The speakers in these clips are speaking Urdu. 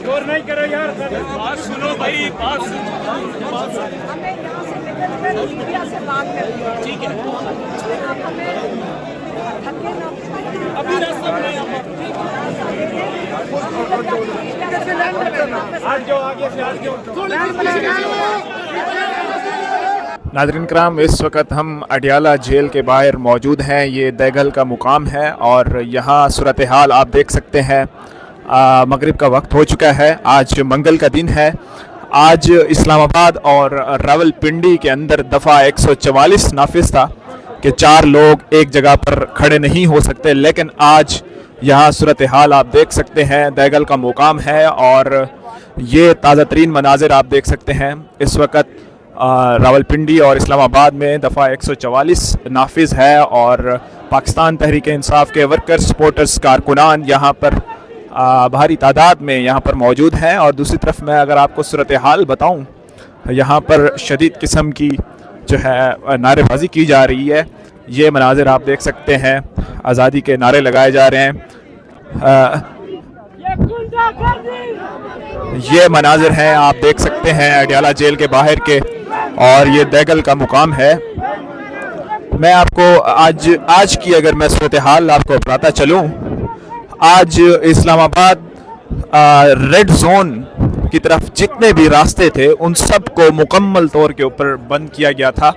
شور نہیں کرو یار, بات سنو بھائی, بات سنو. ہمیں یہاں سے نکل کر میڈیا سے بات کرنی ہے. ٹھیک ہے, آپ ہمیں دھکے نہ ابھی راستہ بنائیں. آج جو آگے سے آج جو ناظرین کرام, اس وقت ہم اڈیالہ جیل کے باہر موجود ہیں. یہ دیگل کا مقام ہے اور یہاں صورتحال آپ دیکھ سکتے ہیں. مغرب کا وقت ہو چکا ہے. آج منگل کا دن ہے. آج اسلام آباد اور راول پنڈی کے اندر دفعہ 144 نافذ تھا کہ 4 لوگ ایک جگہ پر کھڑے نہیں ہو سکتے, لیکن آج یہاں صورتحال آپ دیکھ سکتے ہیں. دیگل کا مقام ہے اور یہ تازہ ترین مناظر آپ دیکھ سکتے ہیں. اس وقت راول پنڈی اور اسلام آباد میں دفعہ 144 نافذ ہے اور پاکستان تحریک انصاف کے ورکر, سپورٹرز, کارکنان یہاں پر بھاری تعداد میں یہاں پر موجود ہیں. اور دوسری طرف میں اگر آپ کو صورتحال بتاؤں, یہاں پر شدید قسم کی جو ہے نعرے بازی کی جا رہی ہے. یہ مناظر آپ دیکھ سکتے ہیں, آزادی کے نعرے لگائے جا رہے ہیں. یہ مناظر ہیں آپ دیکھ سکتے ہیں اڈیالہ جیل کے باہر کے, اور یہ دیگل کا مقام ہے. میں آپ کو آج کی اگر میں صورتحال آپ کو بتاتا چلوں, آج اسلام آباد ریڈ زون کی طرف جتنے بھی راستے تھے ان سب کو مکمل طور کے اوپر بند کیا گیا تھا,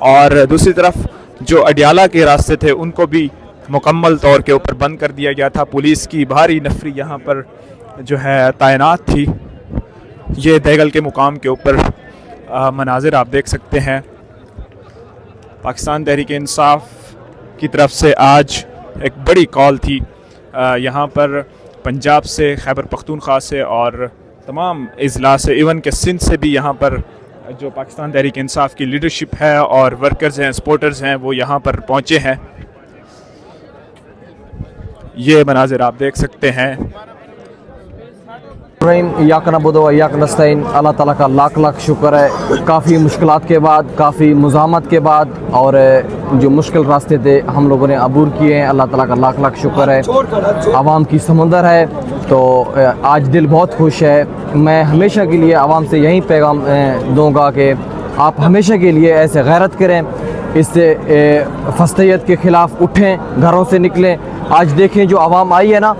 اور دوسری طرف جو اڈیالہ کے راستے تھے ان کو بھی مکمل طور کے اوپر بند کر دیا گیا تھا. پولیس کی بھاری نفری یہاں پر جو ہے تعینات تھی. یہ دیگل کے مقام کے اوپر مناظر آپ دیکھ سکتے ہیں. پاکستان تحریک انصاف کی طرف سے آج ایک بڑی کال تھی. یہاں پر پنجاب سے, خیبر پختونخوا سے اور تمام اضلاع سے, ایون کہ سندھ سے بھی یہاں پر جو پاکستان تحریک انصاف کی لیڈرشپ ہے اور ورکرز ہیں, سپورٹرز ہیں, وہ یہاں پر پہنچے ہیں. یہ مناظر آپ دیکھ سکتے ہیں. یاک نعبد و یاک نستعین. اللہ تعالیٰ کا لاکھ لاکھ شکر ہے. کافی مشکلات کے بعد, کافی مزاحمت کے بعد, اور جو مشکل راستے تھے ہم لوگوں نے عبور کیے ہیں. اللہ تعالیٰ کا لاکھ لاکھ شکر ہے. عوام کی سمندر ہے, تو آج دل بہت خوش ہے. میں ہمیشہ کے لیے عوام سے یہی پیغام دوں گا کہ آپ ہمیشہ کے لیے ایسے غیرت کریں, اس سے فسطیت کے خلاف اٹھیں, گھروں سے نکلیں. آج دیکھیں جو عوام آئی ہے نا,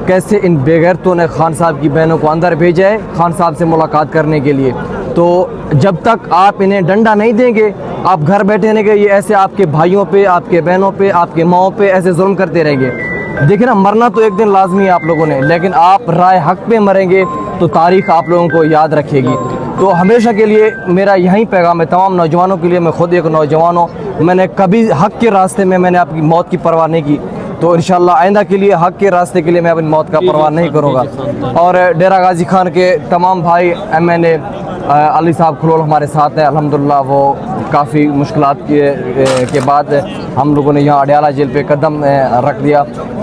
کیسے ان بے غیرتوں نے خان صاحب کی بہنوں کو اندر بھیجا ہے خان صاحب سے ملاقات کرنے کے لیے. تو جب تک آپ انہیں ڈنڈا نہیں دیں گے, آپ گھر بیٹھے رہیں گے, یہ ایسے آپ کے بھائیوں پہ, آپ کے بہنوں پہ, آپ کے ماؤں پہ ایسے ظلم کرتے رہیں گے. دیکھیں نا, مرنا تو ایک دن لازمی ہے آپ لوگوں نے, لیکن آپ رائے حق پہ مریں گے تو تاریخ آپ لوگوں کو یاد رکھے گی. تو ہمیشہ کے لیے میرا یہی پیغام ہے تمام نوجوانوں کے لیے. میں خود ایک نوجوان ہوں, میں نے کبھی حق کے راستے میں نے آپ کی موت کی پرواہ نہیں کی, تو انشاءاللہ آئندہ کے لیے حق کے راستے کے لیے میں اپنی موت کا پرواہ نہیں کروں گا. اور ڈیرہ غازی خان کے تمام بھائی, MNA علی صاحب کھلول ہمارے ساتھ ہیں الحمدللہ. وہ کافی مشکلات کے بعد ہم لوگوں نے یہاں اڈیالہ جیل پہ قدم رکھ دیا,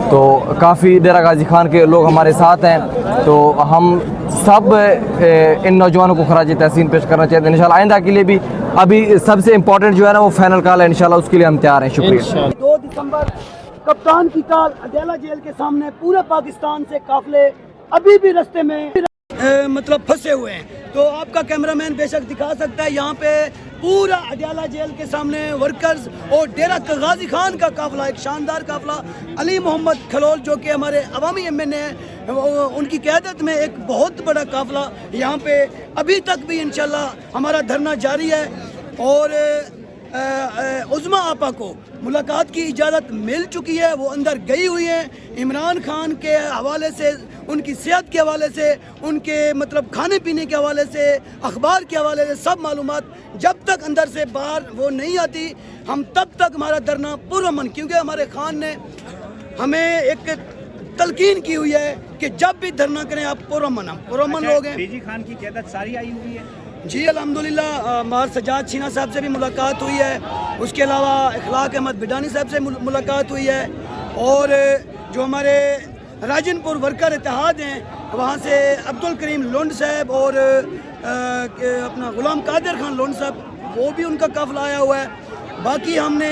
تو کافی ڈیرہ غازی خان کے لوگ ہمارے ساتھ ہیں. تو ہم سب ان نوجوانوں کو خراج تحسین پیش کرنا چاہتے ہیں. انشاءاللہ آئندہ کے لیے بھی ابھی سب سے امپورٹنٹ جو ہے نا وہ فائنل کال ہے, انشاءاللہ اس کے لیے ہم تیار ہیں. شکریہ. 2 دسمبر کپتان کی کال, اڈیالہ جیل کے سامنے پورے پاکستان سے قافلے ابھی بھی رستے میں مطلب پھنسے ہوئے ہیں. تو آپ کا کیمرہ مین بے شک دکھا سکتا ہے, یہاں پہ پورا اڈیالہ جیل کے سامنے ورکرز اور ڈیرہ غازی خان کا قافلہ, ایک شاندار قافلہ. علی محمد کھلول جو کہ ہمارے عوامی MNA ہیں, ان کی قیادت میں ایک بہت بڑا قافلہ یہاں پہ ابھی تک بھی انشاءاللہ ہمارا دھرنا جاری ہے. اور عظمیٰ آپا کو ملاقات کی اجازت مل چکی ہے, وہ اندر گئی ہوئی ہیں. عمران خان کے حوالے سے, ان کی صحت کے حوالے سے, ان کے مطلب کھانے پینے کے حوالے سے, اخبار کے حوالے سے سب معلومات جب تک اندر سے باہر وہ نہیں آتی ہم تب تک ہمارا دھرنا پرامن, کیونکہ ہمارے خان نے ہمیں ایک تلقین کی ہوئی ہے کہ جب بھی دھرنا کریں آپ پرامن لوگ ہیں. بیجی خان کی قیادت ساری آئی ہوئی ہے. جی الحمدللہ, مار سجاد چھینا صاحب سے بھی ملاقات ہوئی ہے. اس کے علاوہ اخلاق احمد بڈانی صاحب سے ملاقات ہوئی ہے. اور جو ہمارے راجن پور ورکر اتحاد ہیں وہاں سے عبدالکریم لونڈ صاحب اور اپنا غلام قادر خان لونڈ صاحب, وہ بھی ان کا قافلہ آیا ہوا ہے. باقی ہم نے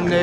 NA